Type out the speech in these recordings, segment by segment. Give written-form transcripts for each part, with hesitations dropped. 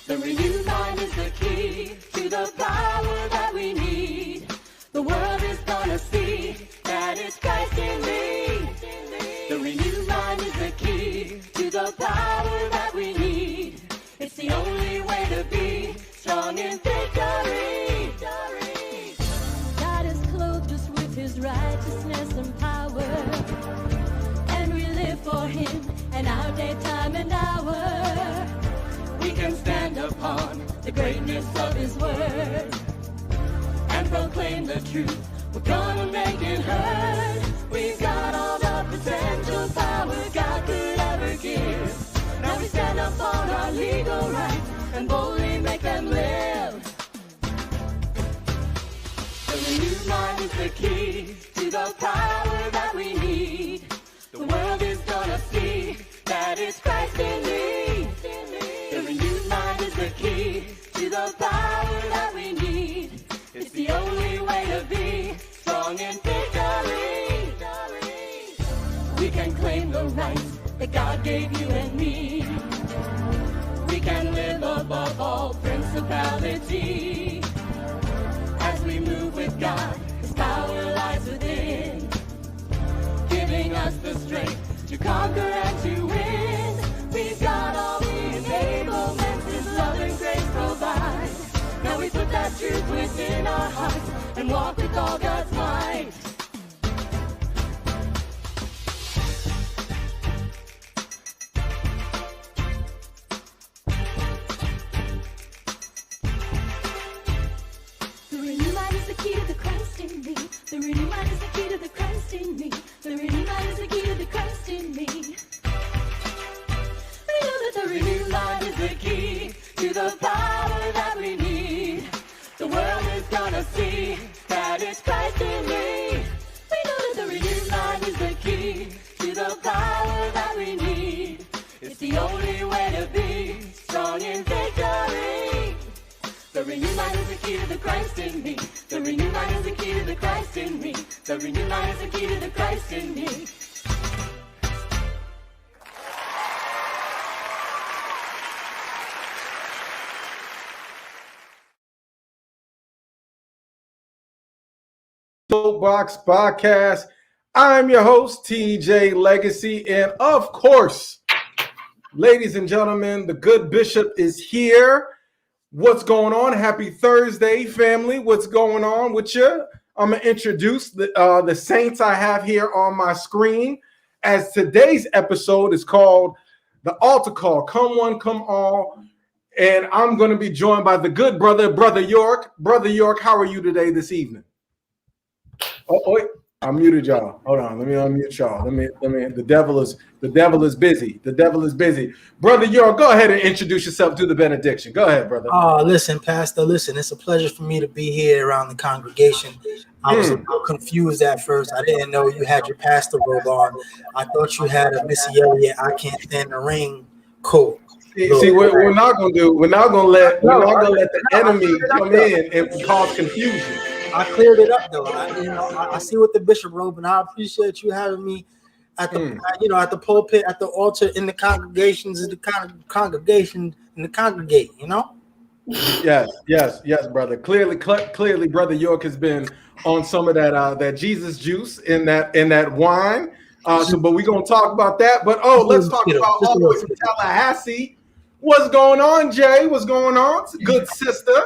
The renewed mind is the key to the power that we need. The world is gonna see that it's Christ in me. The renewed mind is the key to the power that we need. It's the only way to be strong in victory. God has clothed us with his righteousness and power, and we live for him in our daytime and hour. We can stand upon the greatness of his word and proclaim the truth. We're gonna make it heard. We've got all the potential power God could ever give. Now we stand up on our legal rights and boldly make them live. The renewed mind is the key to the power that we need. The world is gonna see that it's Christ in me. The renewed mind is the key to the power that we need. It's the only way to be strong in victory. We can claim the rights that God gave you and me. We can live above all principality. As we move with God, his power lies within, giving us the strength to conquer and to win. We've got all the enablements his love and grace provide. Now we put that truth within our hearts and walk with all God's might. The renewed mind is the key to the Christ in me. The renewed mind is the key to the Christ in me. The renewed mind is the key to the Christ in me. We know that the renewed mind is the key to the power that we need. The world is gonna see that it's Christ in me. We know that the renewed mind is the key to the power that we need. It's the only way to be strong in victory. The renewed mind is the key to the Christ in me. The renewed mind is the key to the Christ in me. The renewed mind is the key to the Christ in me. Soapboxx Podcast. I'm your host, TJ Legacy, and of course, ladies and gentlemen, the good bishop is here. What's going on? Happy Thursday, family. What's going on with you? I'm going to introduce the saints I have here on my screen, as today's episode is called The Altar Call, Come One, Come All, and I'm going to be joined by the good Brother York. Brother York, how are you today this evening? Oh, wait. I muted y'all. Hold on. Let me unmute y'all. Let me. The devil is busy. The devil is busy. Brother York, go ahead and introduce yourself to the benediction. Go ahead, brother. Listen, Pastor. Listen, it's a pleasure for me to be here around the congregation. I was a little confused at first. I didn't know you had your pastor robe on. I thought you had a Missy Elliott "I Can't Stand the Rain" coat. See, we're not gonna do. We're not gonna let the enemy come in and cause confusion. I cleared it up though. I see what the bishop wrote, and I appreciate you having me at the at the pulpit, at the altar, in the congregations, in the congregation, in the congregate. Yes, brother. Clearly, Brother York has been on some of that Jesus juice in that wine. But we're gonna talk about that. But let's talk about all the way from Tallahassee. What's going on, Jay? What's going on, good sister?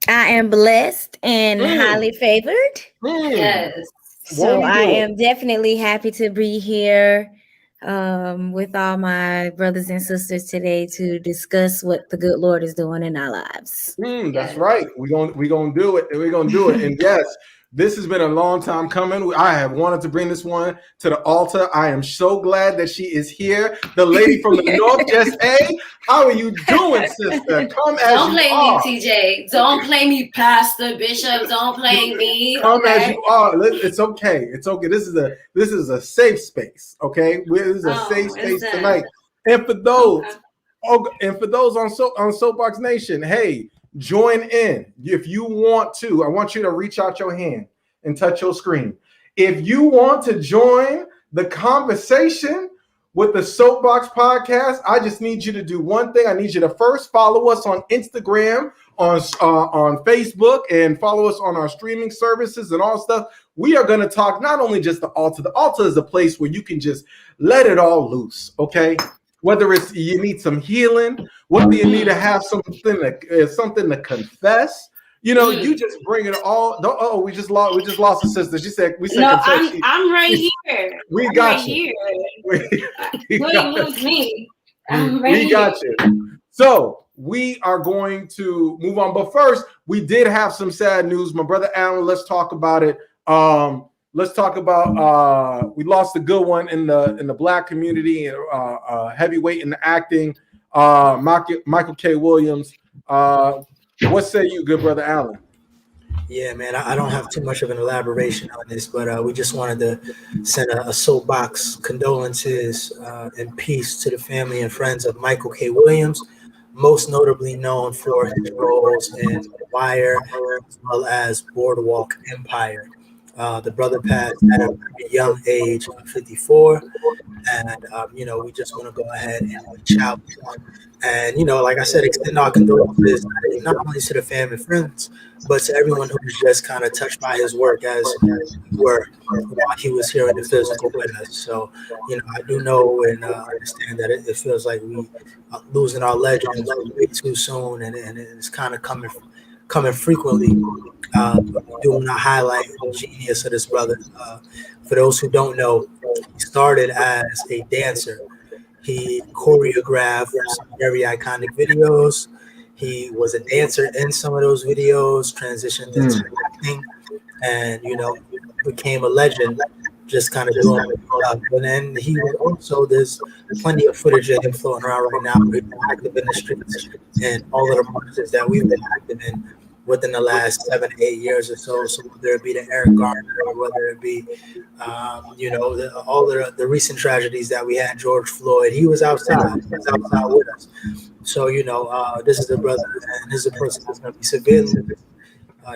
I am blessed and highly favored. Yes. So I am definitely happy to be here with all my brothers and sisters today to discuss what the good Lord is doing in our lives. That's right. We're gonna do it. We're gonna do it. And yes, this has been a long time coming. I have wanted to bring this one to the altar. I am so glad that she is here. The lady from the north, Jess A. How are you doing, sister? Come as Don't you play are. me, TJ. Don't play me, Pastor Bishop. Don't play me. Come as you are. It's okay. It's okay. This is a safe space. Okay, this is a safe space tonight. And for those, on Soapboxx Nation, hey, join in if you want to. I want you to reach out your hand and touch your screen. If you want to join the conversation, with the Soapboxx Podcast, I just need you to do one thing. I need you to first follow us on Instagram, on Facebook, and follow us on our streaming services and all stuff. We are going to talk not only just the altar. The altar is a place where you can just let it all loose, okay? Whether it's you need some healing, whether you need to have something to confess. You know, you just bring it all. Oh, we just lost a sister. She said, No, I'm right here. We got you. You ain't lose me. We got you. So we are going to move on. But first, we did have some sad news. My brother Alan, let's talk about it. Let's talk about we lost a good one in the Black community, heavyweight in the acting, Michael K. Williams. What say you, good brother Alan? Yeah, man, I don't have too much of an elaboration on this, but we just wanted to send a soapbox condolences and peace to the family and friends of Michael K. Williams, most notably known for his roles in The Wire as well as Boardwalk Empire. The brother passed at a pretty young age of 54, and we just want to go ahead and reach out and like I said, extend our condolences not only to the family and friends, but to everyone who was just kind of touched by his work as we were while he was here in the physical with us. So I do know and understand that it feels like we are losing our legends way too soon, and it's kind of coming frequently. We do want to highlight the genius of this brother. For those who don't know, he started as a dancer. He choreographed some very iconic videos. He was a dancer in some of those videos, transitioned into acting, and became a legend. Just kind of doing it. And then he was also, there's plenty of footage of him floating around right now. We've been active in the streets and all of the marches that we've been active in within the last 7 to 8 years or so. So whether it be the Eric Garner, or whether it be, all the recent tragedies that we had, George Floyd, he was outside. He was outside with us. So, this is a brother, and this is a person that's going to be severely missed,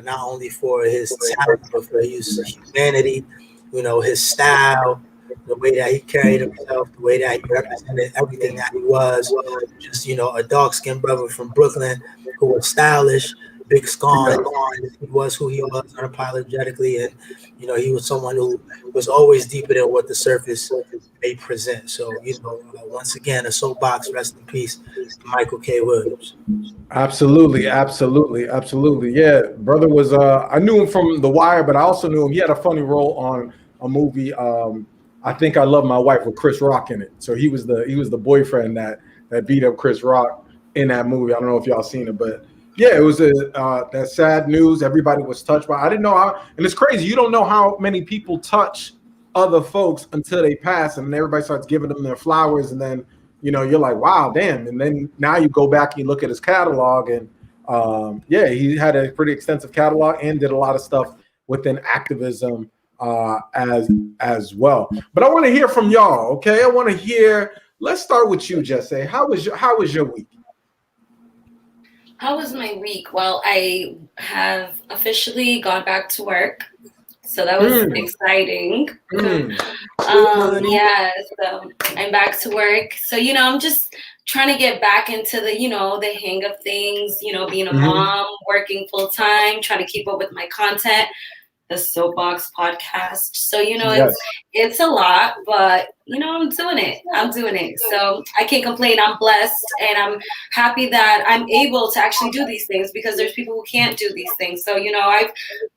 not only for his talent, but for his humanity, his style, the way that he carried himself, the way that he represented everything that he was. Just, a dark-skinned brother from Brooklyn who was stylish, big scorn. He was who he was unapologetically, and he was someone who was always deeper than what the surface may present. So once again, a soapbox, rest in peace, Michael K. Williams. Absolutely. Yeah, brother was I knew him from The Wire, but I also knew him. He had a funny role on a movie, I Think I Love My Wife, with Chris Rock in it. So he was the boyfriend that beat up Chris Rock in that movie. I don't know if y'all seen it, but yeah, it was that sad news. Everybody was touched by. I didn't know how, and it's crazy. You don't know how many people touch other folks until they pass, and everybody starts giving them their flowers, and then you're like, wow, damn. And then now you go back and you look at his catalog, and he had a pretty extensive catalog and did a lot of stuff within activism as well. But I want to hear from y'all. Okay, I want to hear. Let's start with you, Jesse. How was your week? How was my week? Well, I have officially gone back to work, so that was exciting. Yeah, so I'm back to work. So I'm just trying to get back into the the hang of things. Being a mom, working full time, trying to keep up with my content, the Soapboxx Podcast. So it's a lot, but I'm doing it. So I can't complain. I'm blessed, and I'm happy that I'm able to actually do these things, because there's people who can't do these things. So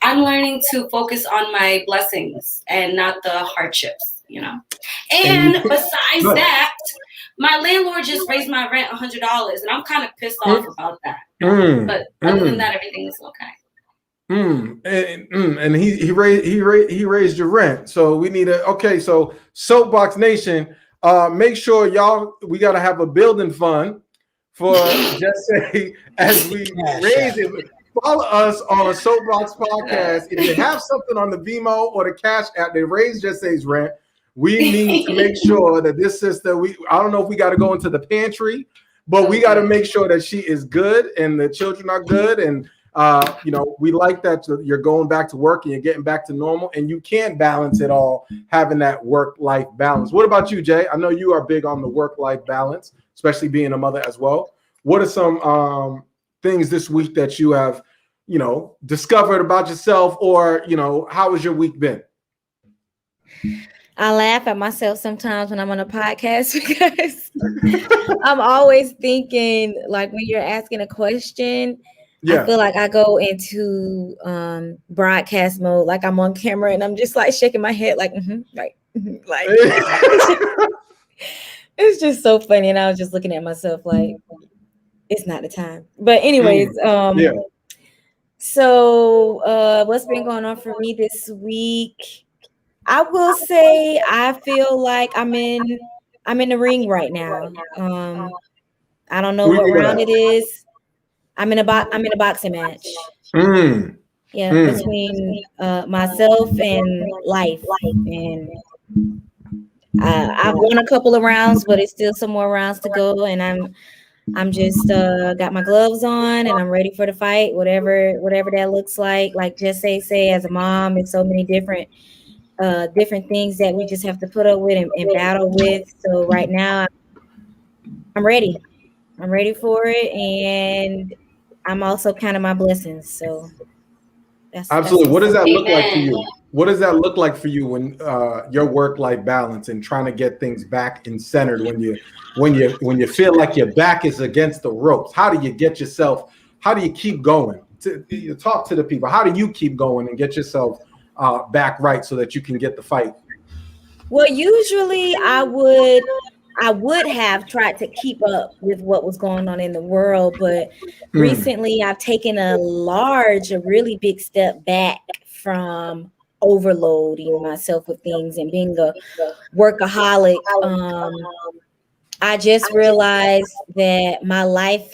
I'm learning to focus on my blessings and not the hardships. And besides that, my landlord just raised my rent $100, and I'm kind of pissed off about that. But other than that, everything is okay. And he raised your rent. So we need so Soapboxx Nation, make sure we got to have a building fund for Jesse as we raise it. Follow us on a Soapboxx Podcast. If you have something on the Vimo or the Cash App, they raise Jesse's rent. We need to make sure that this sister, I don't know if we got to go into the pantry, but we got to make sure that she is good and the children are good, and We like that you're going back to work and you're getting back to normal, and you can't balance it all, having that work-life balance. What about you, Jay? I know you are big on the work-life balance, especially being a mother as well. What are some things this week that you have, discovered about yourself, or, how has your week been? I laugh at myself sometimes when I'm on a podcast because I'm always thinking, like, when you're asking a question, I feel like I go into broadcast mode, like I'm on camera and I'm just like shaking my head like, like it's just so funny. And I was just looking at myself like, it's not the time. But anyways, so what's been going on for me this week? I will say I feel like I'm in the ring right now. I don't know what round it is. I'm in a boxing match. Between myself and life, and I've won a couple of rounds, but it's still some more rounds to go, and I'm just got my gloves on and I'm ready for the fight, whatever that looks like. Like just say as a mom, it's so many different things that we just have to put up with and battle with. So right now I'm ready for it, and I'm also counting my blessings. So absolutely. What does that look like for you? What does that look like for you when your work-life balance and trying to get things back and centered when you feel like your back is against the ropes? How do you get yourself? How do you keep going? You talk to the people. How do you keep going and get yourself back right so that you can get the fight? Well, usually I would have tried to keep up with what was going on in the world, but recently I've taken a really big step back from overloading myself with things and being a workaholic. I just realized that my life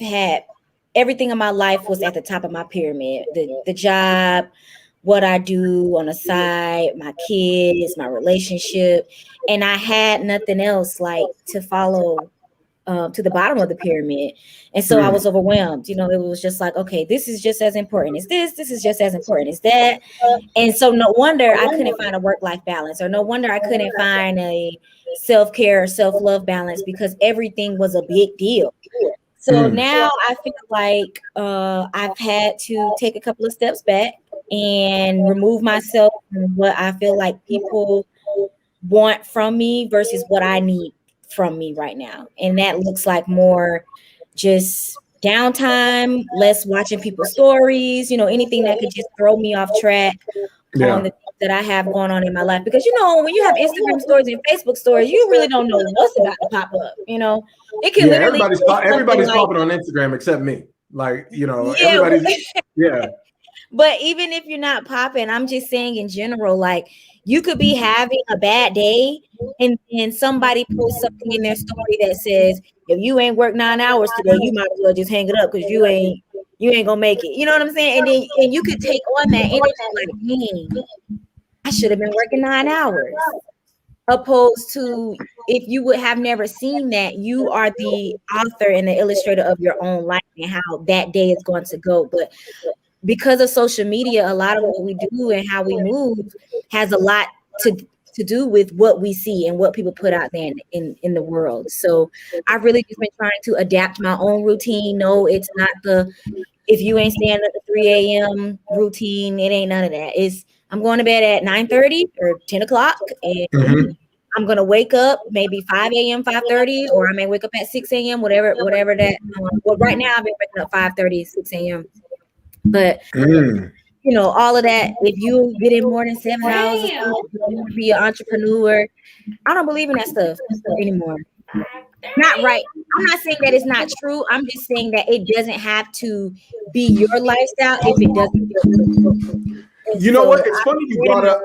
everything in my life was at the top of my pyramid. The job, what I do on the side, my kids, my relationship, and I had nothing else like to follow to the bottom of the pyramid. And so I was overwhelmed. It was just like, okay, this is just as important as this is just as important as that. And so no wonder I couldn't find a work-life balance, or no wonder I couldn't find a self-care or self-love balance, because everything was a big deal. So now I feel like I've had to take a couple of steps back and remove myself from what I feel like people want from me versus what I need from me right now. And that looks like more just downtime, less watching people's stories, anything that could just throw me off track on the things that I have going on in my life. Because, when you have Instagram stories and Facebook stories, you really don't know what's about to pop up. It can literally everybody's popping on Instagram except me. Like, everybody's But even if you're not popping, I'm just saying in general, like, you could be having a bad day and somebody posts something in their story that says, if you ain't worked 9 hours today, you might as well just hang it up because you ain't gonna make it. You know what I'm saying? And you could take on that energy like, I should have been working 9 hours. Opposed to if you would have never seen that, you are the author and the illustrator of your own life and how that day is going to go. But because of social media, a lot of what we do and how we move has a lot to do with what we see and what people put out there in the world. So I've really just been trying to adapt my own routine. No, it's not if you ain't staying at the 3 a.m. routine, it ain't none of that. I'm going to bed at 9:30 or 10 o'clock, and I'm going to wake up maybe 5 a.m., 5:30, or I may wake up at 6 a.m., whatever that. Well, right now I've been waking up 5:30, 6 a.m. But, all of that, if you get in more than 7 hours, you be an entrepreneur. I don't believe in that stuff anymore. Not right. I'm not saying that it's not true. I'm just saying that it doesn't have to be your lifestyle if it doesn't feel good. You know what? It's funny you brought up.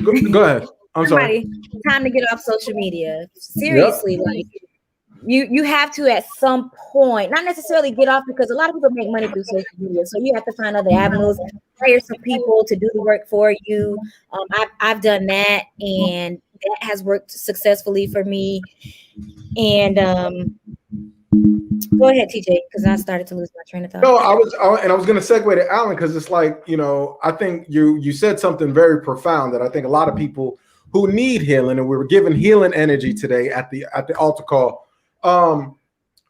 Go ahead. I'm sorry. Time to get off social media. Seriously, like you have to at some point, not necessarily get off, because a lot of people make money through social media. So you have to find other avenues, hire some people to do the work for you. I've done that, and that has worked successfully for me. And Go ahead, TJ, because I started to lose my train of thought. No, I was going to segue to Alan because it's like, I think you said something very profound that I think a lot of people who need healing, and we were giving healing energy today at the altar call.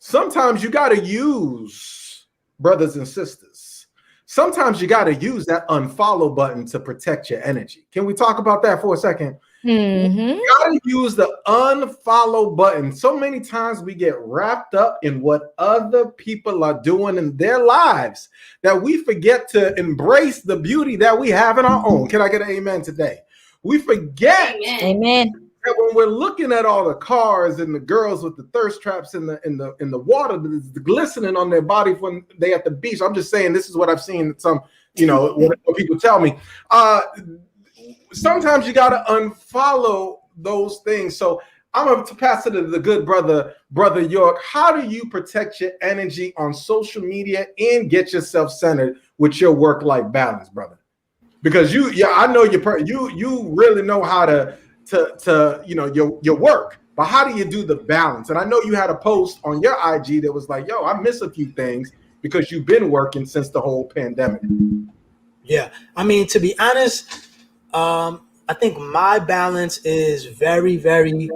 Sometimes you got to use, brothers and sisters. Sometimes you got to use that unfollow button to protect your energy. Can we talk about that for a second? Mm-hmm. You got to use the unfollow button. So many times we get wrapped up in what other people are doing in their lives that we forget to embrace the beauty that we have in our own. Can I get an amen today? We forget Amen. that when we're looking at all the cars and the girls with the thirst traps in the water that's glistening on their body when they at the beach. I'm just saying this is what I've seen some, what people tell me. Sometimes you got to unfollow those things. So I'm going to pass it to the good brother York. How do you protect your energy on social media and get yourself centered with your work-life balance, brother? Because I know you really know how to your work, but how do you do the balance? And I know you had a post on your IG that was like, yo, I miss a few things because you've been working since the whole pandemic. Yeah. I mean, to be honest, I think my balance is very, very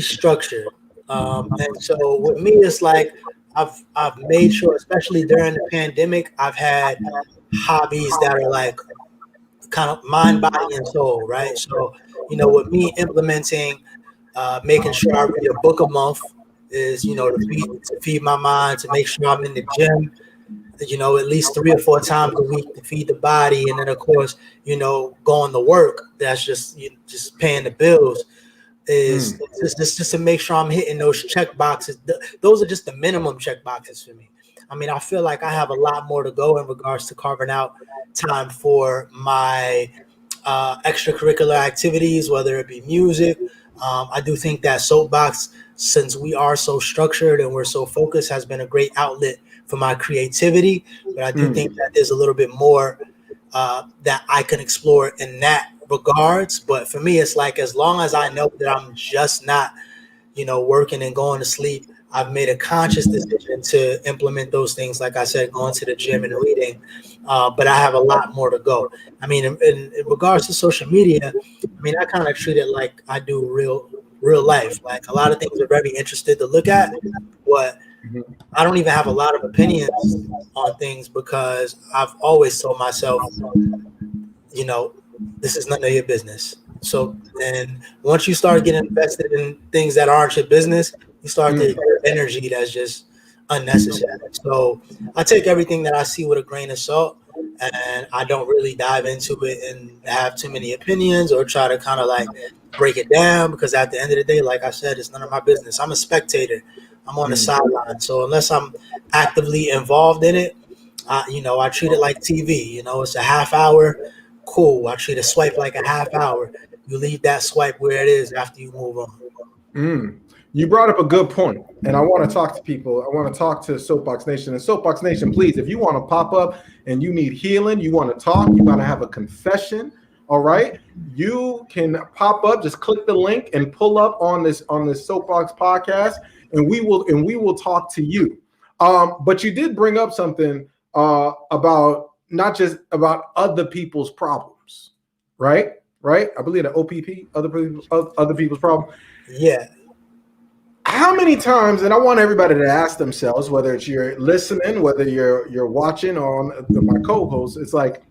structured. And so with me, it's like I've made sure, especially during the pandemic, I've had hobbies that are like kind of mind, body, and soul, right? So, with me implementing, making sure I read a book a month is, to feed my mind, to make sure I'm in the gym, at least 3 or 4 times a week to feed the body. And then, of course, going to work, that's just paying the bills is just to make sure I'm hitting those check boxes. Those are just the minimum check boxes for me. I mean, I feel like I have a lot more to go in regards to carving out time for my extracurricular activities, whether it be music. I do think that Soapboxx, since we are so structured and we're so focused, has been a great outlet for my creativity. But I do think that there's a little bit more that I can explore in that regards. But for me, it's like, as long as I know that I'm just not, working and going to sleep, I've made a conscious decision to implement those things. Like I said, going to the gym and reading, but I have a lot more to go. I mean, in regards to social media, I mean, I kind of treat it like I do real life. Like, a lot of things are very interested to look at, but I don't even have a lot of opinions on things because I've always told myself, this is none of your business. So, and once you start getting invested in things that aren't your business, you start to get energy that's just unnecessary. So I take everything that I see with a grain of salt, and I don't really dive into it and have too many opinions or try to kind of like break it down, because at the end of the day, like I said, it's none of my business. I'm a spectator. I'm on the sideline. So unless I'm actively involved in it, I treat it like TV. It's a half hour. Cool. I treat a swipe like a half hour. You leave that swipe where it is after you move on. You brought up a good point, and I want to talk to people. I want to talk to Soapboxx Nation. And Soapboxx Nation, please, if you want to pop up and you need healing, you want to talk, you want to have a confession, all right, you can pop up. Just click the link and pull up on this Soapboxx podcast, and we will talk to you. But you did bring up something about not just about other people's problems, right? I believe the OPP, other people's problem. Yeah. How many times, and I want everybody to ask themselves, whether it's you're listening, whether you're watching, or on my co-host, it's like,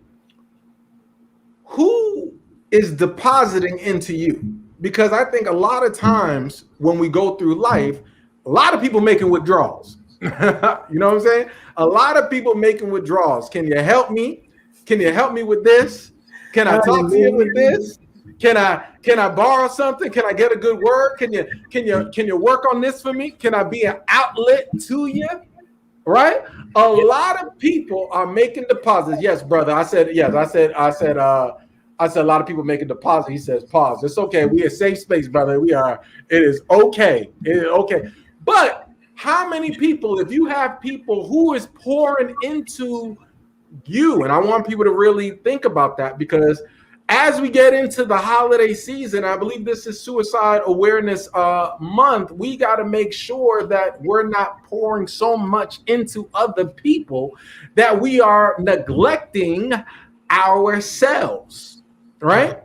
who is depositing into you? Because I think a lot of times when we go through life, a lot of people making withdrawals. You know what I'm saying? A lot of people making withdrawals. Can you help me? Can you help me with this? Can I talk to you with this? Can I borrow something? Can I get a good word? Can you work on this for me? Can I be an outlet to you? Right? A lot of people are making deposits. Yes, brother. I said yes. I said a lot of people making deposits. He says, pause. It's okay. We are a safe space, brother. It is okay. It is okay. But how many people, if you have people who is pouring into you, and I want people to really think about that, because as we get into the holiday season, I believe this is Suicide Awareness Month. We got to make sure that we're not pouring so much into other people that we are neglecting ourselves, right?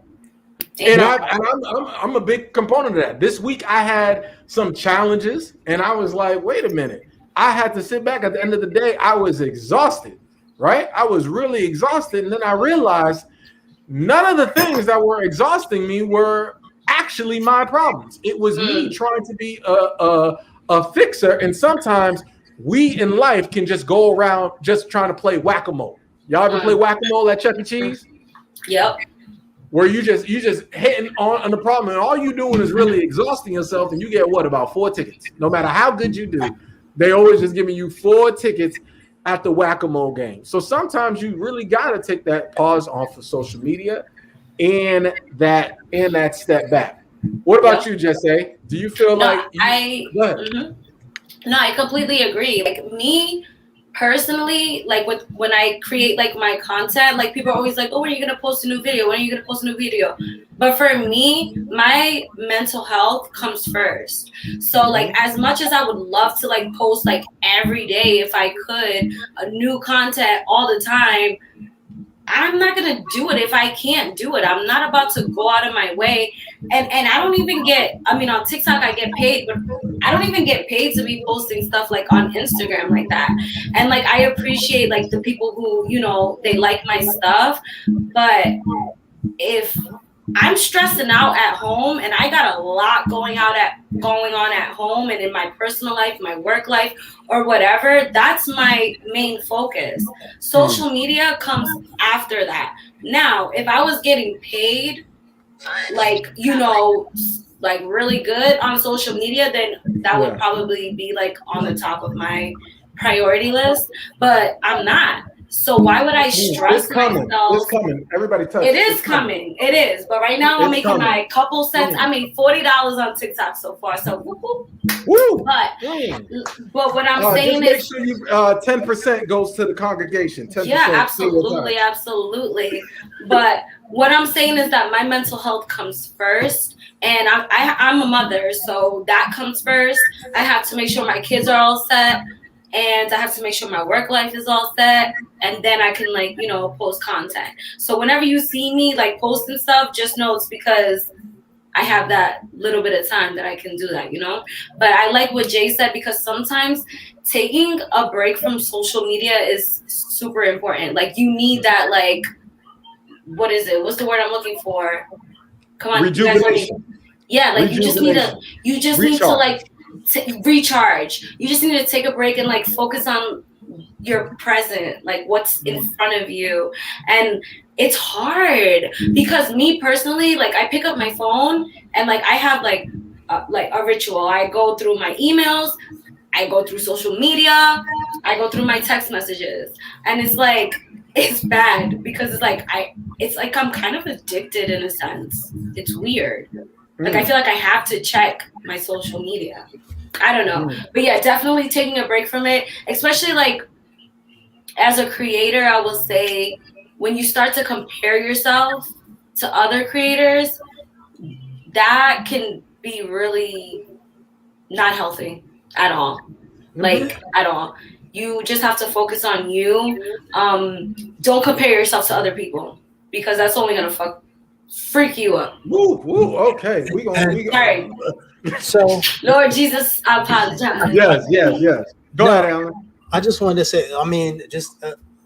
And I'm a big component of that. This week I had some challenges, and I was like, wait a minute. I had to sit back. At the end of the day, I was exhausted, right? I was really exhausted, and then I realized none of the things that were exhausting me were actually my problems. It was me trying to be a fixer, and sometimes we in life can just go around just trying to play whack-a-mole. Y'all ever play whack-a-mole at Chuck E. Cheese? Yep. Where you just hitting on the problem, and all you doing is really exhausting yourself, and you get about 4 tickets. No matter how good you do, they always just giving you 4 tickets at the whack-a-mole game. So sometimes you really gotta take that pause off of social media and that step back. What about you, Jesse? Do you feel No, like No, I completely agree. Like me personally, like when I create like my content, like people are always like, oh, when are you gonna post a new video? When are you gonna post a new video? But for me, my mental health comes first. So like as much as I would love to like post like every day if I could, a new content all the time, I'm not gonna do it if I can't do it. I'm not about to go out of my way. And I don't even on TikTok I get paid, but I don't even get paid to be posting stuff like on Instagram like that. And like I appreciate like the people who, you know, they like my stuff. But if I'm stressing out at home and I got a lot going on at home and in my personal life, my work life, or whatever, that's my main focus. Social media comes after that. Now, if I was getting paid, like, you know, like really good on social media, then that would probably be like on the top of my priority list, but I'm not. So why would I stress myself? It's coming. Everybody touch. It is coming. It is. But right now I'm making my couple cents. I made $40 on TikTok so far. So woo. But what I'm saying just is, make sure you 10% goes to the congregation. 10%. Yeah, absolutely. But what I'm saying is that my mental health comes first. And I'm a mother, so that comes first. I have to make sure my kids are all set. And I have to make sure my work life is all set, and then I can like, you know, post content. So whenever you see me like posting stuff, just know it's because I have that little bit of time that I can do that, you know. But I like what Jay said, because sometimes taking a break from social media is super important. Like you need that, like, what is it? What's the word I'm looking for? Come on, rejuvenation. Yeah, like you just need to like recharge. You just need to take a break and like focus on your present, like what's in front of you. And it's hard because me personally, like I pick up my phone and like I have like a ritual. I go through my emails, I go through social media, I go through my text messages, and it's like it's bad because it's like I'm kind of addicted in a sense. It's weird. Like I feel like I have to check my social media. I don't know. But yeah, definitely taking a break from it, especially like as a creator, I will say when you start to compare yourself to other creators, that can be really not healthy at all. Like at all. You just have to focus on you. Don't compare yourself to other people because that's only gonna freak you up. Woo, okay. We gonna So Lord Jesus, I apologize. Yes. Go ahead, Alan. I just wanted to say, I mean, just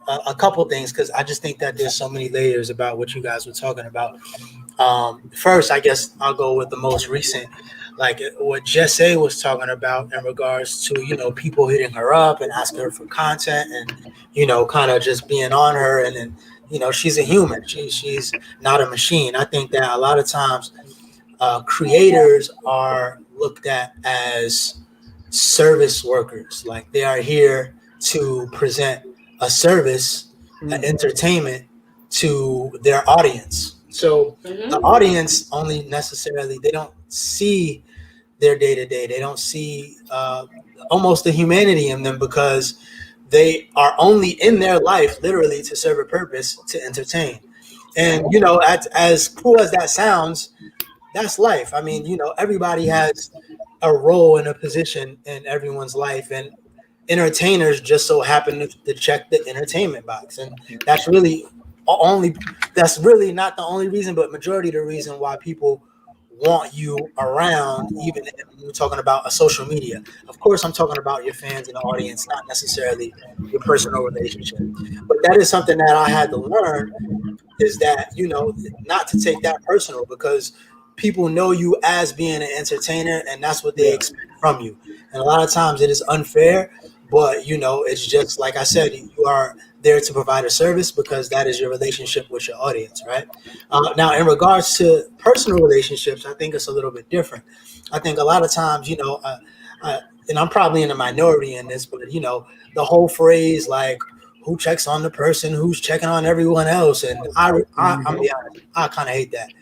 a couple things, because I just think that there's so many layers about what you guys were talking about. First, I guess I'll go with the most recent, like what Jesse was talking about in regards to, you know, people hitting her up and asking her for content and, you know, kind of just being on her. And then, you know, she's a human. She's not a machine. I think that a lot of times creators are looked at as service workers. Like they are here to present a service, an entertainment to their audience. So the audience only necessarily, they don't see their day-to-day. They don't see almost the humanity in them because they are only in their life literally to serve a purpose, to entertain. And as cool as that sounds, that's life. I mean, everybody has a role and a position in everyone's life, and entertainers just so happen to check the entertainment box, and that's really not the only reason, but majority of the reason why people want you around, even if we're talking about a social media. Of course, I'm talking about your fans and the audience, not necessarily your personal relationship. But that is something that I had to learn, is that, not to take that personal, because people know you as being an entertainer, and that's what they expect from you. And a lot of times it is unfair, but it's just like I said, you are there to provide a service because that is your relationship with your audience, right? Now, in regards to personal relationships, I think it's a little bit different. I think a lot of times, and I'm probably in a minority in this, but the whole phrase like, who checks on the person who's checking on everyone else, and I'm be honest, I kind of hate that,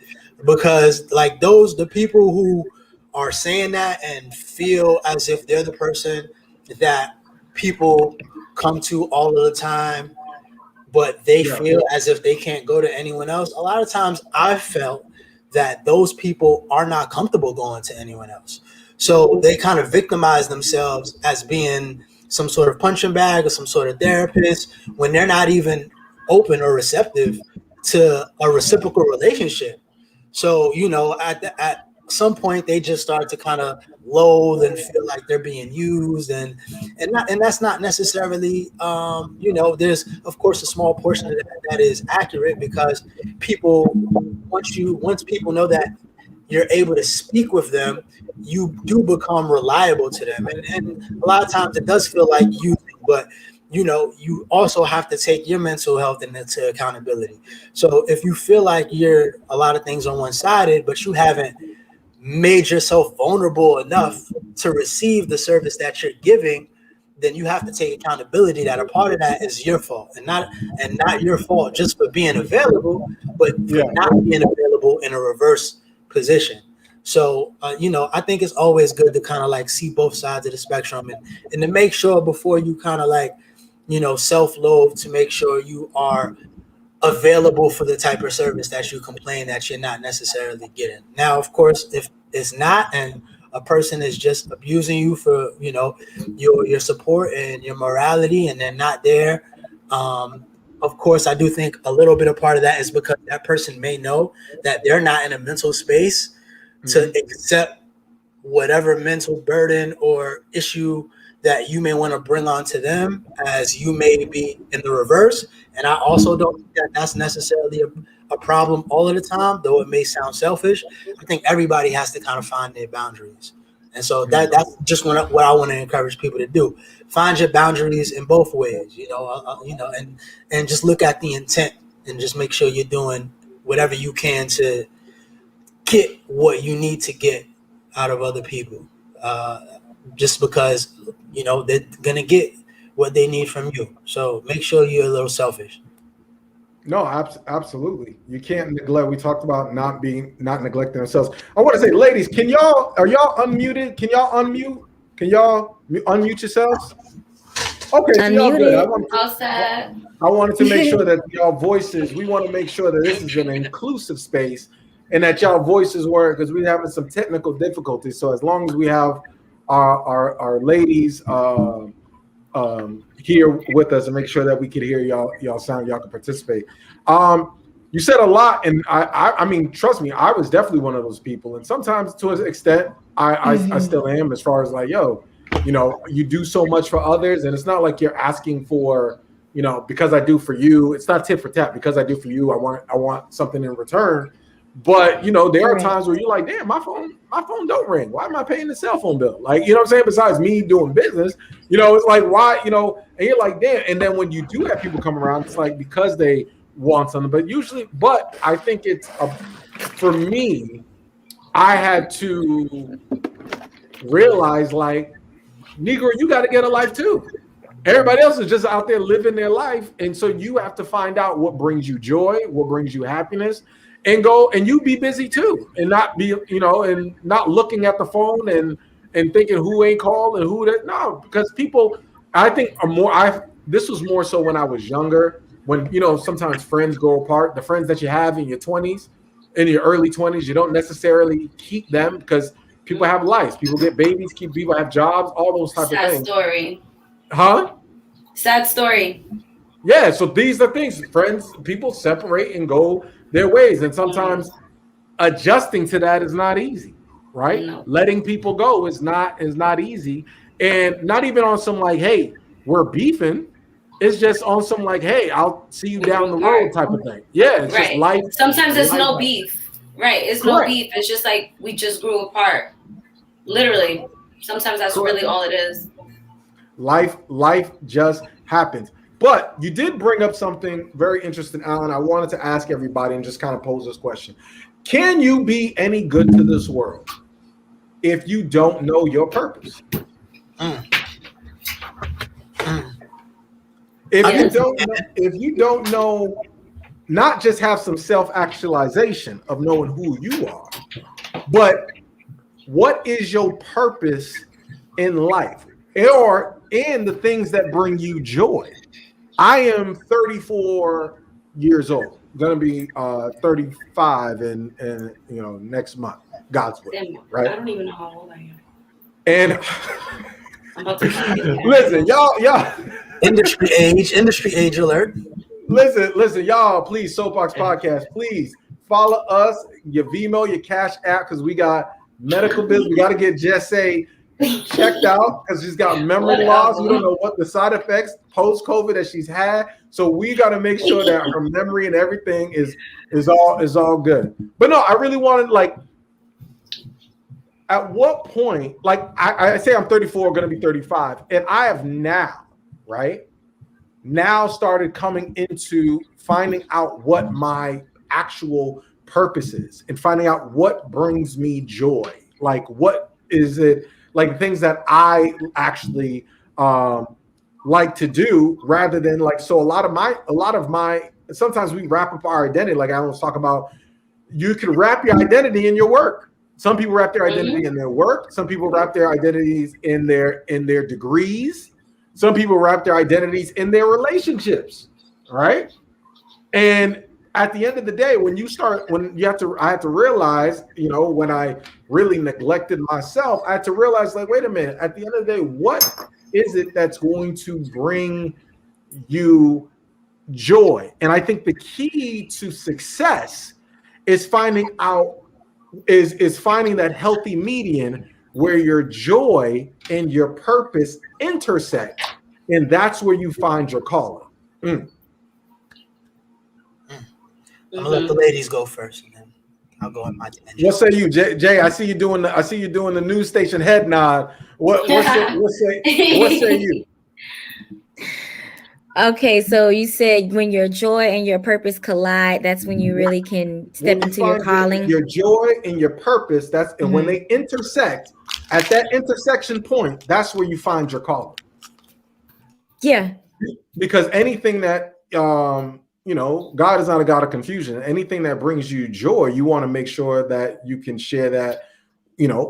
because like the people who are saying that and feel as if they're the person that people come to all of the time, but they feel as if they can't go to anyone else. A lot of times I felt that those people are not comfortable going to anyone else. So they kind of victimize themselves as being some sort of punching bag or some sort of therapist when they're not even open or receptive to a reciprocal relationship. So, at some point they just start to kind of loathe and feel like they're being used, and that's not necessarily there's of course a small portion of that is accurate, because people once people know that you're able to speak with them, you do become reliable to them, and a lot of times it does feel like using, but you also have to take your mental health into accountability. So if you feel like you're a lot of things on one-sided, but you haven't made yourself vulnerable enough to receive the service that you're giving, then you have to take accountability that a part of that is your fault, and not your fault just for being available, but for not being available in a reverse position. So, I think it's always good to kind of like see both sides of the spectrum, and to make sure before you kind of like, self-loathe, to make sure you are available for the type of service that you complain that you're not necessarily getting. Now, of course, if it's not, and a person is just abusing you for, your support and your morality, and they're not there, of course, I do think a little bit of part of that is because that person may know that they're not in a mental space to accept whatever mental burden or issue that you may want to bring onto them, as you may be in the reverse. And I also don't think that that's necessarily a problem all of the time, though it may sound selfish. I think everybody has to kind of find their boundaries. And so that's just what I want to encourage people to do. Find your boundaries in both ways, and just look at the intent, and just make sure you're doing whatever you can to get what you need to get out of other people. Just because, they're going to get what they need from you. So make sure you're a little selfish. No, absolutely. You can't neglect. We talked about not neglecting ourselves. I want to say, ladies, are y'all unmuted? Can y'all unmute? Can y'all unmute yourselves? Okay, so y'all good. I wanted to make sure that y'all voices, we want to make sure that this is an inclusive space, and that y'all voices work, because we're having some technical difficulties. So as long as we have our ladies here with us, and make sure that we can hear y'all sound, y'all can participate. You said a lot, and I mean, trust me, I was definitely one of those people, and sometimes to an extent I still am, as far as like, you do so much for others, and it's not like you're asking for, because I do for you, it's not tit for tat. Because I do for you, I want something in return. But there are times where you're like, damn, my phone don't ring. Why am I paying the cell phone bill? Like, what I'm saying? Besides me doing business, it's like, why, and you're like, damn. And then when you do have people come around, it's like because they want something. But I think it's for me, I had to realize, like, Negro, you got to get a life too. Everybody else is just out there living their life, and so you have to find out what brings you joy, what brings you happiness. And go, and you be busy too, and not be, and not looking at the phone and thinking who ain't called and who that. No, because people, I think, are more. This was more so when I was younger, when you know sometimes friends go apart, the friends that you have in your 20s, in your early 20s, you don't necessarily keep them because people have lives, people get babies, people have jobs, all those type of Sad things. story. Huh? Sad story. Yeah, so these are things. Friends, people separate and go their ways, and sometimes adjusting to that is not easy, right? No. Letting people go is not easy, and not even on some like, hey, we're beefing. It's just on some like, hey, I'll see you down the road type of thing. Yeah, it's just Right. life. Sometimes it's life. no beef. Right. It's no beef. It's just like we just grew apart. Literally. Sometimes that's really all it is. Life just happens. But you did bring up something very interesting, Alan. I wanted to ask everybody and just kind of pose this question. Can you be any good to this world if you don't know your purpose? If you don't know, not just have some self-actualization of knowing who you are, but what is your purpose in life or in the things that bring you joy? I am 34 years old. Gonna be 35 in next month. God's will, right? I don't even know how old I am. And I'm about to listen, y'all. Industry age alert. Listen, y'all. Please, Soapboxx Podcast. Please follow us. Your Vimo, your Cash App, because we got medical bills. We got to get Jesse checked out because she's got memory loss. We don't know what the side effects post-COVID that she's had. So we got to make sure that her memory and everything is all good. But no, I really wanted like, at what point, like I say I'm 34, going to be 35, and I have now started coming into finding out what my actual purpose is and finding out what brings me joy. Like, what is it? Like things that I actually like to do rather than like, so a lot of my, sometimes we wrap up our identity. Like I was talking about, you can wrap your identity in your work. Some people wrap their identity in their work. Some people wrap their identities in their degrees. Some people wrap their identities in their relationships. Right. And at the end of the day, I had to realize, when I really neglected myself, I had to realize, like, wait a minute, at the end of the day, what is it that's going to bring you joy? And I think the key to success is finding that healthy median where your joy and your purpose intersect. And that's where you find your calling. I'm gonna let the ladies go first, and then I'll go in my dimension. What say you, Jay? I see you doing the news station head nod. What say you? Okay, so you said when your joy and your purpose collide, that's when you really can step into your calling. Your joy and your purpose, and when they intersect, at that intersection point, that's where you find your calling. Yeah. Because anything that God is not a God of confusion. Anything that brings you joy, you want to make sure that you can share that,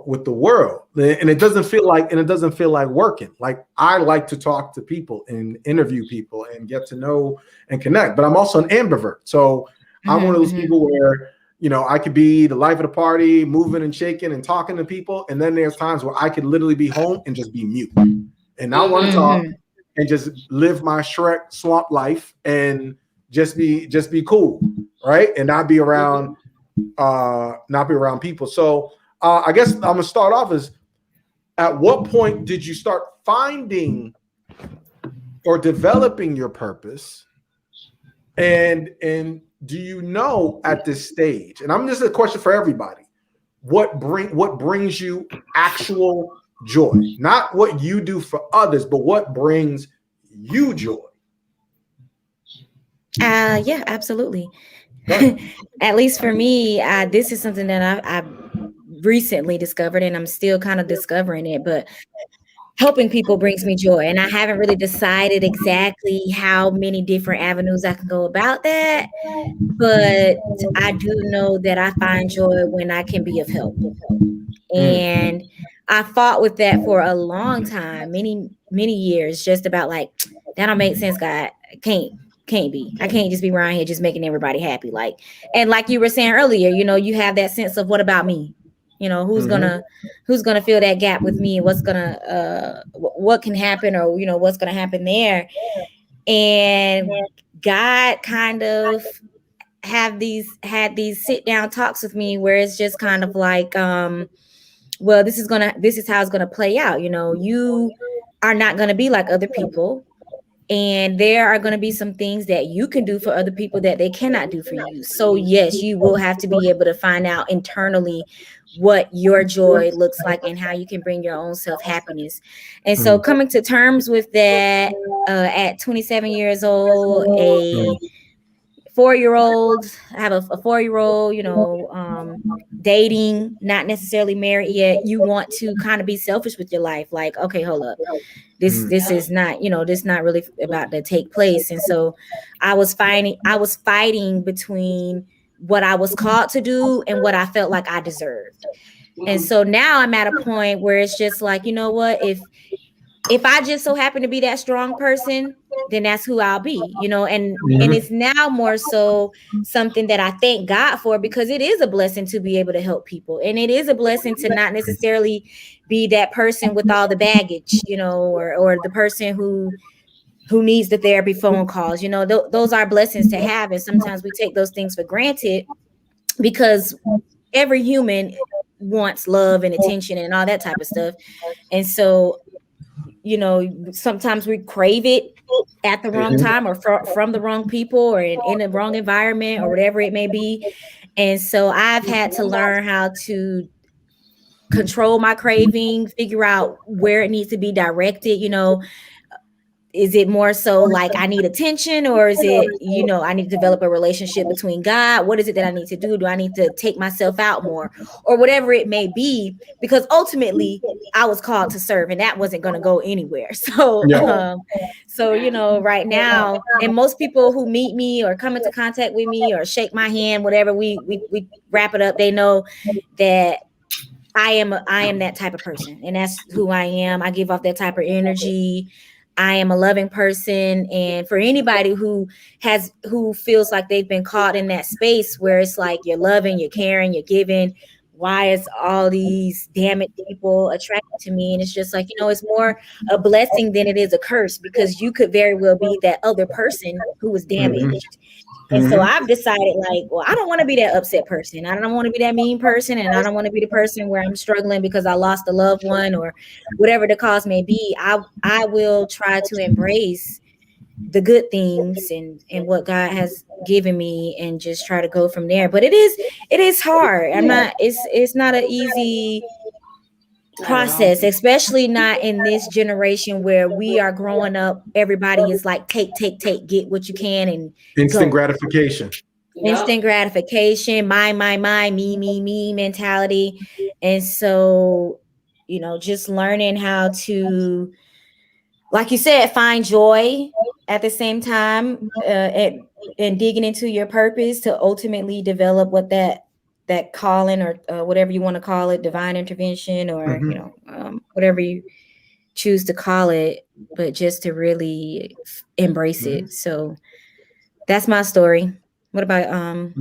with the world. And it doesn't feel like working. Like I like to talk to people and interview people and get to know and connect, but I'm also an ambivert. So I'm one of those people where, I could be the life of the party, moving and shaking and talking to people. And then there's times where I could literally be home and just be mute and not want to talk and just live my Shrek swamp life and just be cool, right? And not be around people. So I guess I'm gonna start off as, at what point did you start finding or developing your purpose? And do you know at this stage? And this is a question for everybody. What brings you actual joy? Not what you do for others, but what brings you joy? Yeah, absolutely. At least for me, this is something that I recently discovered, and I'm still kind of discovering it, but helping people brings me joy. And I haven't really decided exactly how many different avenues I can go about that. But I do know that I find joy when I can be of help. And I fought with that for a long time, many years, just about like, that don't make sense, God. I can't. Can't be. I can't just be around here just making everybody happy. Like, and like you were saying earlier, you know, you have that sense of what about me? You know, who's gonna fill that gap with me? What's gonna what can happen, or you know, what's gonna happen there? And God kind of had these sit down talks with me where it's just kind of like, well, this is how it's gonna play out. You know, you are not gonna be like other people. And there are going to be some things that you can do for other people that they cannot do for you. So yes, you will have to be able to find out internally what your joy looks like and how you can bring your own self happiness. And so coming to terms with that at 27 years old, a 4-year-old, I have a 4-year-old, you know, dating, not necessarily married yet. You want to kind of be selfish with your life. Like, okay, hold up. This is not, you know, this not really about to take place. And so I was fighting between what I was called to do and what I felt like I deserved. And so now I'm at a point where it's just like, you know what, if I just so happen to be that strong person, then that's who I'll be, you know, and it's now more so something that I thank God for, because it is a blessing to be able to help people. And it is a blessing to not necessarily be that person with all the baggage, you know, or the person who needs the therapy phone calls, you know, those are blessings to have. And sometimes we take those things for granted because every human wants love and attention and all that type of stuff. And so, you know, sometimes we crave it at the wrong time or from the wrong people or in the wrong environment or whatever it may be. And so I've had to learn how to control my craving, figure out where it needs to be directed. You know, is it more so like I need attention, or is it, you know, I need to develop a relationship between God? What is it that I need to do? Do I need to take myself out more, or whatever it may be? Because ultimately I was called to serve, and that wasn't going to go anywhere. So, so, you know, right now, and most people who meet me or come into contact with me or shake my hand, whatever, we wrap it up, they know that I am that type of person, and that's who I am. I give off that type of energy. I am a loving person. And for anybody who feels like they've been caught in that space where it's like you're loving, you're caring, you're giving, why is all these damn people attracted to me? And it's just like, you know, it's more a blessing than it is a curse, because you could very well be that other person who was damaged. And so I've decided, like, well, I don't want to be that upset person. I don't want to be that mean person. And I don't want to be the person where I'm struggling because I lost a loved one or whatever the cause may be. I will try to embrace the good things and what God has given me and just try to go from there. But it is hard. It's not an easy process, especially not in this generation where we are growing up. Everybody is like, take, get what you can, and instant gratification. Instant gratification, my, me mentality. And so, you know, just learning how to, like you said, find joy at the same time, and digging into your purpose to ultimately develop what that calling or whatever you want to call it, divine intervention, or you know, whatever you choose to call it, but just to really embrace it. So that's my story. What about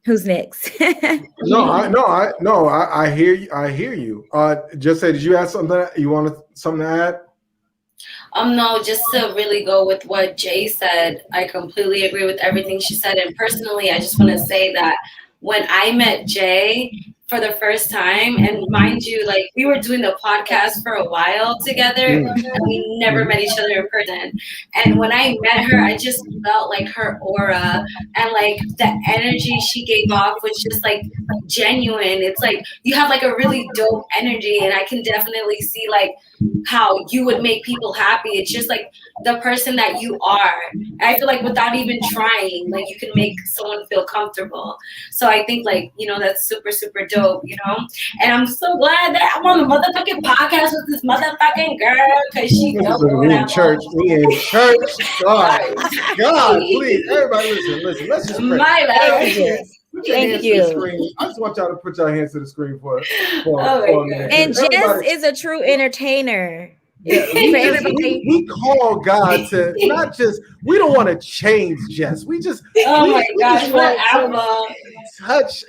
who's next? I hear you. Just say, did you add something? You wanted something to add? No, just to really go with what Jay said, I completely agree with everything she said. And personally, I just want to say that when I met Jay for the first time, and mind you, like, we were doing the podcast for a while together, and we never met each other in person. And when I met her, I just felt like her aura and like the energy she gave off was just like genuine. It's like you have like a really dope energy, and I can definitely see like how you would make people happy. It's just like the person that you are. And I feel like without even trying, like you can make someone feel comfortable. So I think, like, you know, that's super, super dope, you know? And I'm so glad that I'm on the motherfucking podcast with this motherfucking girl, because she knows we in church. God, please, everybody listen. Let's just pray. My bad. Thank you. I just want y'all to put your hands to the screen for and Jess is a true entertainer. Yeah, we call God to not just, we don't want to change Jess. We just Oh my we gosh, just want some whatever. touch,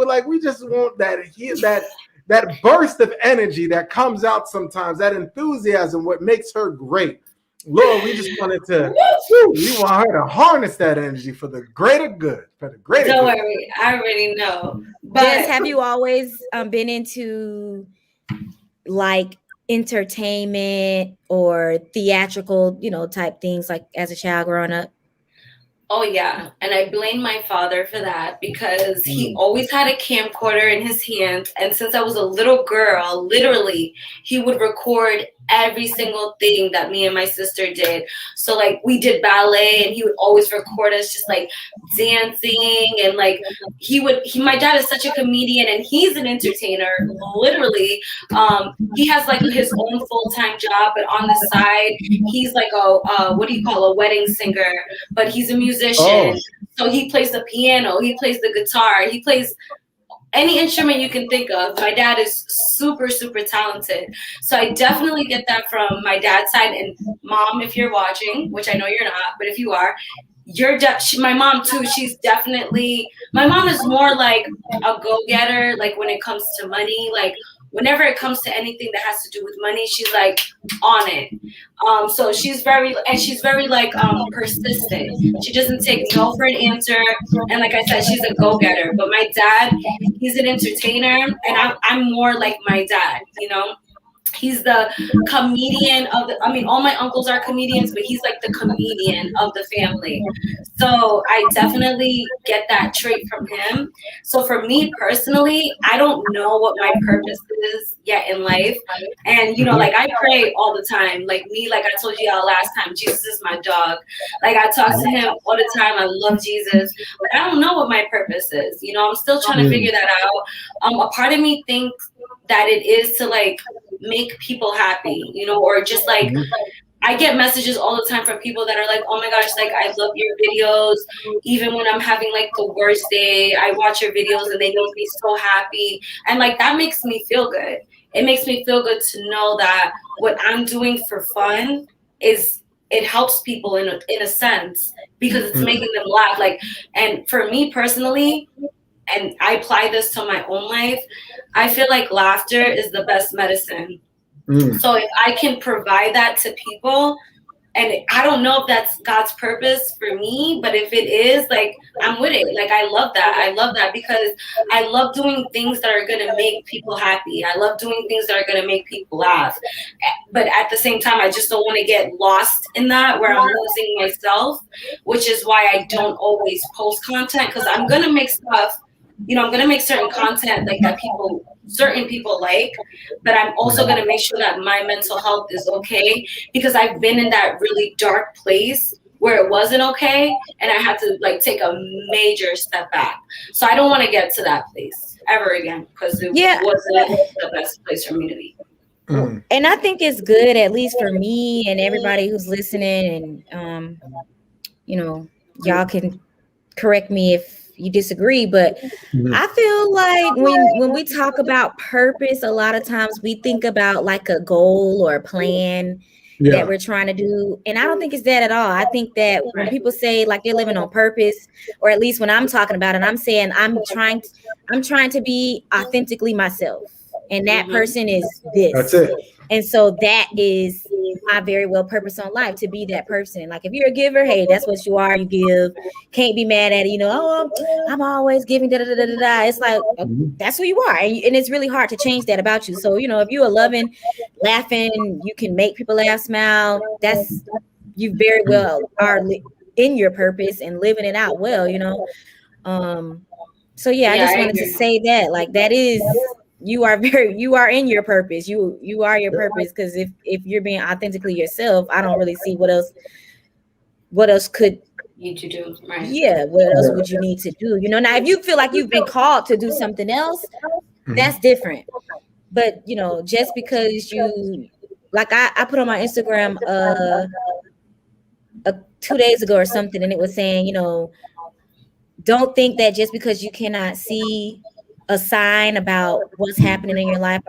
like we just want that burst of energy that comes out sometimes, that enthusiasm, what makes her great. Lord, we just wanted to, we want her to harness that energy for the greater good, for the greater Don't good. worry, I already know. But Jess, have you always been into like entertainment or theatrical, type things like as a child growing up? oh yeah, and I blame my father for that because he always had a camcorder in his hands, and since I was a little girl, literally, he would record every single thing that me and my sister did. So like we did ballet, and he would always record us just like dancing, and like my dad is such a comedian, and he's an entertainer, literally. He has like his own full-time job, but on the side, he's like a wedding singer, but he's a musician. So he plays the piano, he plays the guitar, he plays any instrument you can think of. My dad is super, super talented. So I definitely get that from my dad's side. And mom, if you're watching, which I know you're not, but if you are, my mom too. My mom is more like a go-getter, like when it comes to money, like whenever it comes to anything that has to do with money, she's like on it. So she's very like persistent. She doesn't take no for an answer. And like I said, she's a go-getter. But my dad, he's an entertainer, and I'm more like my dad, He's the comedian all my uncles are comedians, but he's like the comedian of the family. So I definitely get that trait from him. So for me personally, I don't know what my purpose is yet in life. And, like I pray all the time, like I told you all last time, Jesus is my dog. Like I talk to him all the time. I love Jesus, but I don't know what my purpose is. I'm still trying to figure that out. A part of me thinks that it is to like make people happy, or just like I get messages all the time from people that are like, oh my gosh, like I love your videos. Even when I'm having like the worst day, I watch your videos and they make me so happy. And like that makes me feel good. It makes me feel good to know that what I'm doing for fun it helps people in a sense, because it's making them laugh. Like, and for me personally, and I apply this to my own life, I feel like laughter is the best medicine. So if I can provide that to people, and I don't know if that's God's purpose for me, but if it is, like, I'm with it. Like, I love that. I love that because I love doing things that are going to make people happy. I love doing things that are going to make people laugh. But at the same time, I just don't want to get lost in that where I'm losing myself, which is why I don't always post content, because I'm going to make stuff, I'm going to make certain content like that certain people like, but I'm also going to make sure that my mental health is okay, because I've been in that really dark place where it wasn't okay, and I had to like take a major step back. So I don't want to get to that place ever again, because it wasn't the best place for me to be. And I think it's good, at least for me and everybody who's listening, and y'all can correct me if you disagree, but I feel like when we talk about purpose, a lot of times we think about like a goal or a plan that we're trying to do, and I don't think it's that at all. I think that when people say like they're living on purpose, or at least when I'm talking about it, I'm saying I'm trying to be authentically myself, and that person is this. That's it. And so that is my very well purpose on life, to be that person. Like if you're a giver, hey, that's what you are. You give. Can't be mad at it. I'm always giving. It's like that's who you are, and it's really hard to change that about you. So if you are loving, laughing, you can make people laugh, smile. That's you very well are in your purpose and living it out well. So I just wanted to say that, like, that is. You are in your purpose. You are your purpose, because if you're being authentically yourself, I don't really see what else could need to do, right? Yeah, what else would you need to do? Now if you feel like you've been called to do something else, that's different. But just because you, like, I put on my Instagram 2 days ago or something, and it was saying, don't think that just because you cannot see a sign about what's happening in your life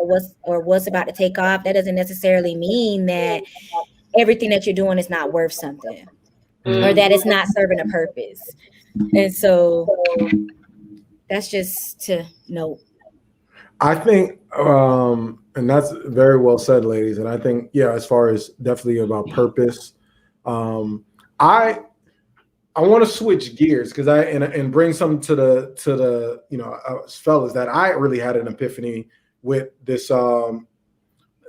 or what's about to take off, that doesn't necessarily mean that everything that you're doing is not worth something or that it's not serving a purpose. And so that's just to note. I think, and that's very well said, ladies. And I think, yeah, as far as definitely about purpose, I want to switch gears because and bring something to the fellas, that I really had an epiphany with this.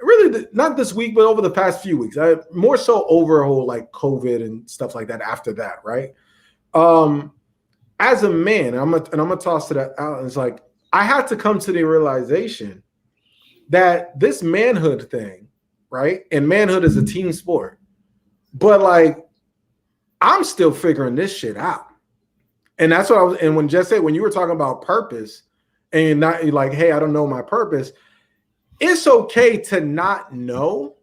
Really not this week, but over the past few weeks. I more so over a whole like COVID and stuff like that. After that, right? As a man, I'm gonna toss to that out. It's like I had to come to the realization that this manhood thing, right? And manhood is a team sport, but like, I'm still figuring this shit out. And that's what I was, and when Jess said, when you were talking about purpose and not like, hey, I don't know my purpose, it's okay to not know,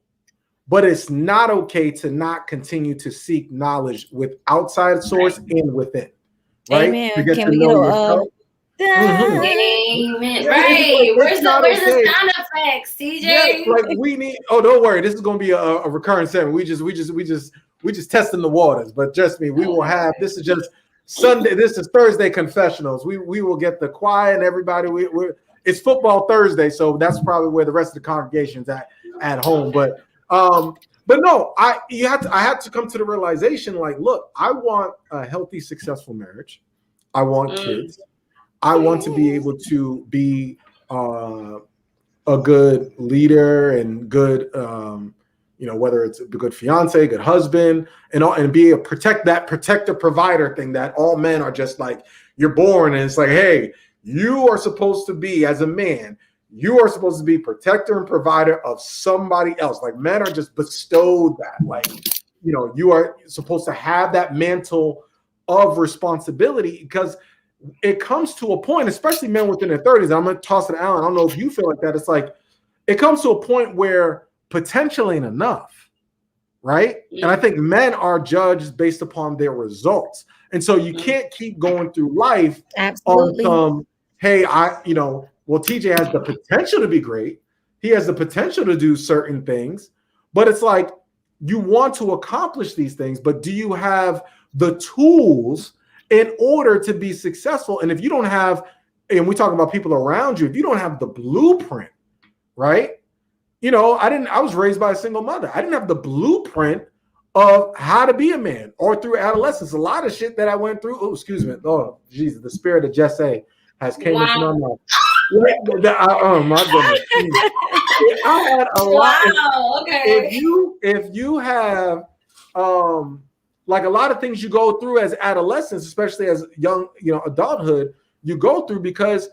but it's not okay to not continue to seek knowledge with outside source and within. Right? Amen. Can we get a Amen. Right. Where's the sound effects, CJ? Yeah, like we need, don't worry, this is gonna be a recurring segment. We just testing the waters, but just me. We will have, this is just Sunday. This is Thursday confessionals. We will get the choir and everybody. It's football Thursday, so that's probably where the rest of the congregation's at home. But no, I had to come to the realization, like, look, I want a healthy, successful marriage. I want kids. I want to be able to be a good leader and good. Whether it's a good fiance, good husband, and be a protector provider thing that all men are just like, you're born and it's like, hey, you are supposed to be, as a man, you are supposed to be protector and provider of somebody else. Like, men are just bestowed that, like, you are supposed to have that mantle of responsibility, because it comes to a point, especially men within their 30s. I'm going to toss it to Alan. I don't know if you feel like that. It's like, it comes to a point where potential ain't enough, right? Yeah. And I think men are judged based upon their results. And so you can't keep going through life Absolutely. on some, hey, TJ has the potential to be great. He has the potential to do certain things, but it's like, you want to accomplish these things, but do you have the tools in order to be successful? And if you don't have, and we talk about people around you, if you don't have the blueprint, right? I was raised by a single mother. I didn't have the blueprint of how to be a man, or through adolescence. A lot of shit that I went through. Oh, excuse me. Oh, Jesus, the spirit of Jesse has came into my mouth. Oh my goodness. I had a lot. Wow, okay. If you have like a lot of things you go through as adolescents, especially as young, adulthood, you go through because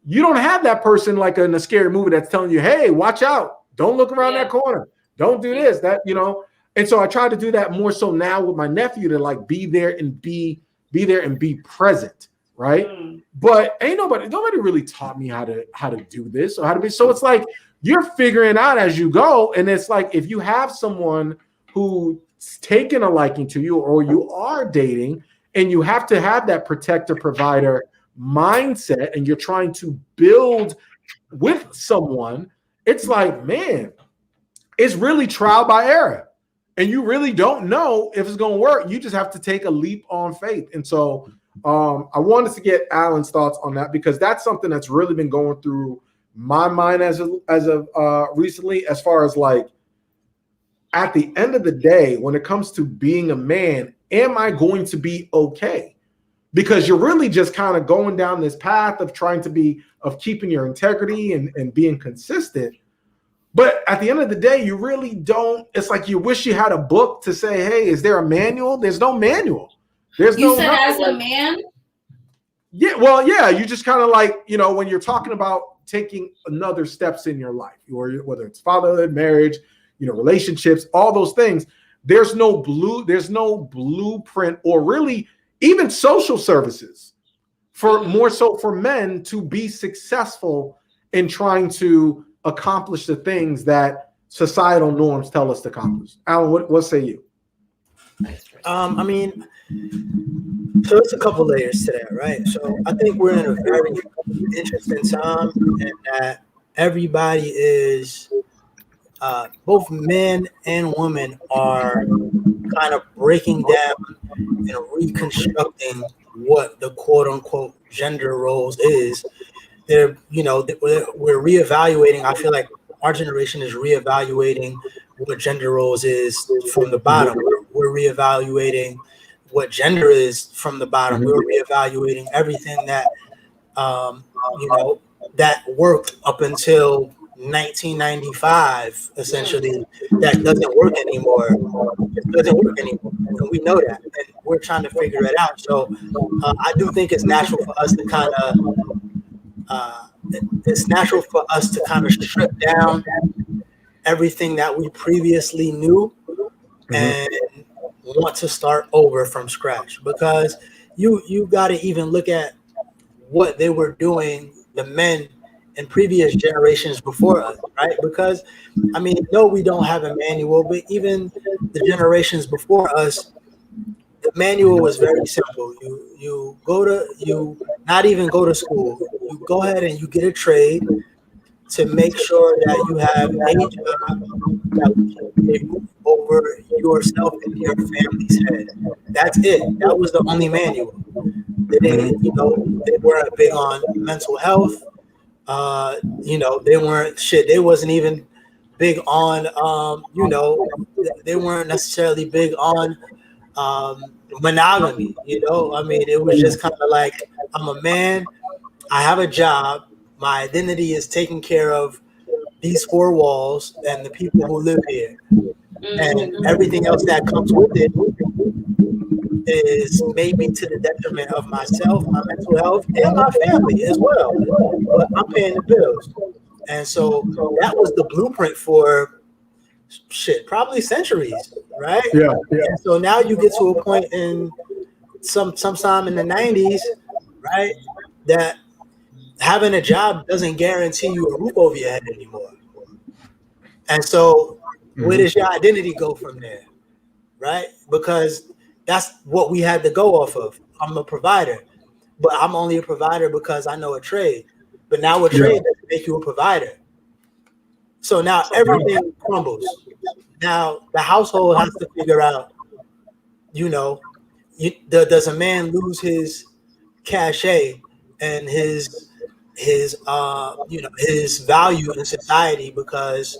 you don't have that person like in a scary movie that's telling you, hey, watch out. Don't look around that corner. Don't do this, that, And so I try to do that more so now with my nephew, to like be there and be present, right? But nobody really taught me how to do this or how to be. So it's like you're figuring out as you go. And it's like, if you have someone who's taken a liking to you, or you are dating, and you have to have that protector provider mindset, and you're trying to build with someone, it's like, man, it's really trial by error, and you really don't know if it's going to work. You just have to take a leap on faith. And so I wanted to get Alan's thoughts on that, because that's something that's really been going through my mind as of recently, as far as like, at the end of the day, when it comes to being a man, am I going to be okay? Because you're really just kind of going down this path of trying to keeping your integrity and being consistent. But at the end of the day, you really don't. It's like you wish you had a book to say, hey, is there a manual? There's no manual. You said as a man? Yeah, well, yeah, you just kind of like, when you're talking about taking another steps in your life, or whether it's fatherhood, marriage, relationships, all those things, there's no blueprint, or really even social services more so for men to be successful in trying to accomplish the things that societal norms tell us to accomplish. Alan, what say you? I mean, So it's a couple layers to that, right? So I think we're in a very interesting time, and that everybody is, both men and women are kind of breaking down and reconstructing what the quote unquote gender roles is. We're reevaluating. I feel like our generation is reevaluating what gender roles is from the bottom. We're reevaluating what gender is from the bottom. We're reevaluating everything that that worked up until 1995, essentially, that doesn't work anymore. It doesn't work anymore, and we know that, and we're trying to figure it out. So I do think it's natural for us to kind of strip down everything that we previously knew and want to start over from scratch, because you got to even look at what they were doing, the men in previous generations before us, right? Because I mean, no, we don't have a manual, but even the generations before us, the manual was very simple. You not even go to school. You go ahead and you get a trade to make sure that you have a job that can move over yourself and your family's head. That's it. That was the only manual. They didn't, they weren't big on mental health. They weren't shit. They wasn't even big on, they weren't necessarily big on monogamy. I mean, it was just kind of like, I'm a man, I have a job, my identity is taking care of these four walls and the people who live here, and everything else that comes with it is maybe to the detriment of myself, my mental health, and my family as well. But I'm paying the bills. And so that was the blueprint for probably centuries, right? Yeah. And so now you get to a point in sometime in the 90s, right, that having a job doesn't guarantee you a roof over your head anymore. And so where does your identity go from there, right? Because that's what we had to go off of. I'm a provider, but I'm only a provider because I know a trade. But now a trade doesn't make you a provider. So now everything crumbles. Now the household has to figure out, does a man lose his cachet and his value in society because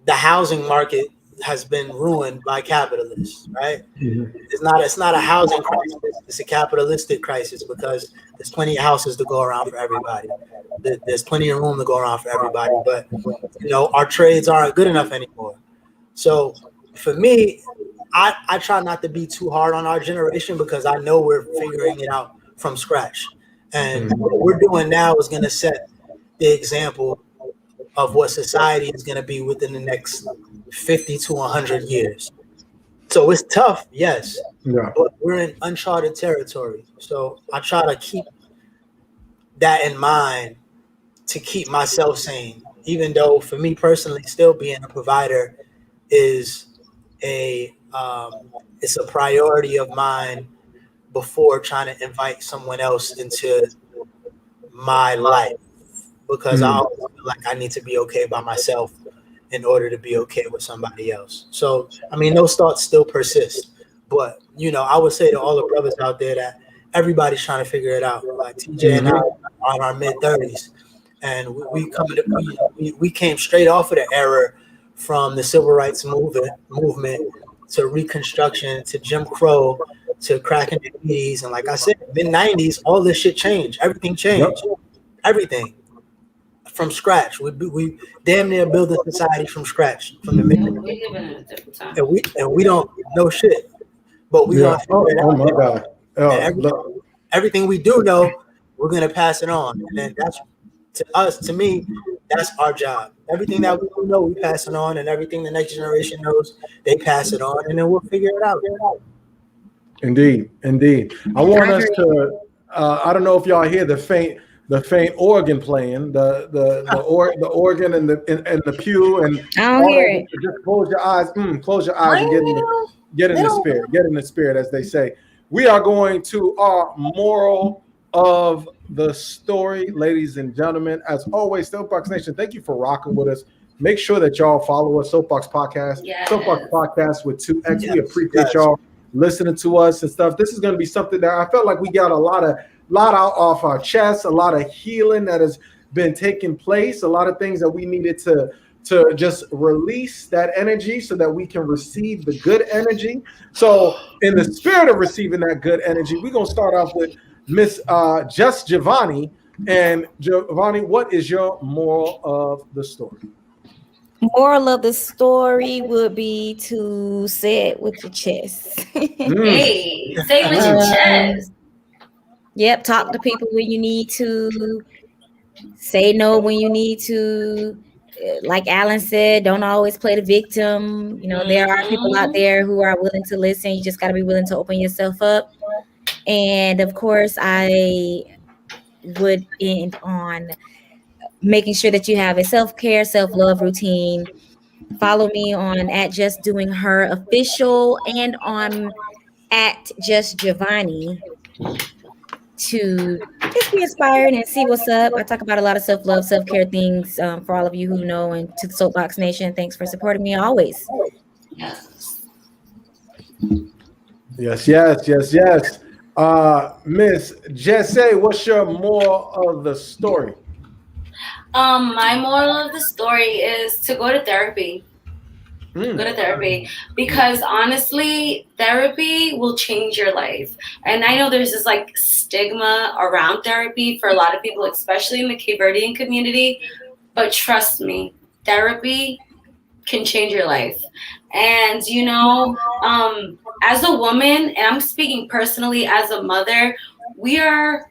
the housing market has been ruined by capitalists, right? It's not a housing crisis, it's a capitalistic crisis, because there's plenty of houses to go around for everybody. There's plenty of room to go around for everybody, but our trades aren't good enough anymore. So for me, I try not to be too hard on our generation, because I know we're figuring it out from scratch. And what we're doing now is going to set the example of what society is going to be within the next 50 to 100 years. So it's tough, yes, but we're in uncharted territory. So I try to keep that in mind to keep myself sane, even though for me personally, still being a provider is it's a priority of mine before trying to invite someone else into my life, because I always feel like I need to be okay by myself in order to be okay with somebody else. So, I mean, those thoughts still persist, but, I would say to all the brothers out there that everybody's trying to figure it out. Like TJ and I are in our mid-30s, and we came straight off of the era from the civil rights movement to Reconstruction to Jim Crow to cracking the 80s. And like I said, mid-90s, all this shit changed. Everything changed. Everything. From scratch. We damn near build a society from scratch. From the mid-90s. We live in a different time. And we don't know shit. But we gonna figure it out. Oh my God. Everything we do know, we're gonna pass it on. And then that's to me, that's our job. Everything that we don't know, we pass it on, and everything the next generation knows, they pass it on, and then we'll figure it out. Indeed. I want us to. I don't know if y'all hear the faint organ playing, the organ and the pew, and I don't hear it. Just close your eyes. Close your eyes and get in the spirit. Get in the spirit, as they say. we are going to our moral of the story, ladies and gentlemen. As always, Soapboxx Nation, thank you for rocking with us. Make sure that y'all follow us, Soapboxx Podcast, Yes. Soapboxx Podcast with 2X. We appreciate Yes. y'all listening to us and stuff. This is going to be something that I felt like we got a lot out off our chest, a lot of healing that has been taking place, a lot of things that we needed to just release that energy so that we can receive the good energy. So in the spirit of receiving that good energy, we're going to start off with Miss Just Giovanni. And Giovanni, what is your moral of the story? Moral of the story would be to say it with your chest. Hey, say it with your chest. Yep, talk to people when you need to. Say no when you need to. Like Alan said, don't always play the victim. You know, there are people out there who are willing to listen. You just got to be willing to open yourself up. And of course, I would end on making sure that you have a self-care, self-love routine. Follow me on @JustDoingHer official and on @JustGiovanni to just be inspired and see what's up. I talk about a lot of self-love, self-care things for all of you who know, and to the Soapboxx Nation, thanks for supporting me always. Yes. Miss Jesse, what's your moral of the story? My moral of the story is to go to therapy. Go to therapy, because honestly, therapy will change your life. And I know there's this like stigma around therapy for a lot of people, especially in the Cape Verdean community. But trust me, therapy can change your life. And you know, as a woman, and I'm speaking personally as a mother, we have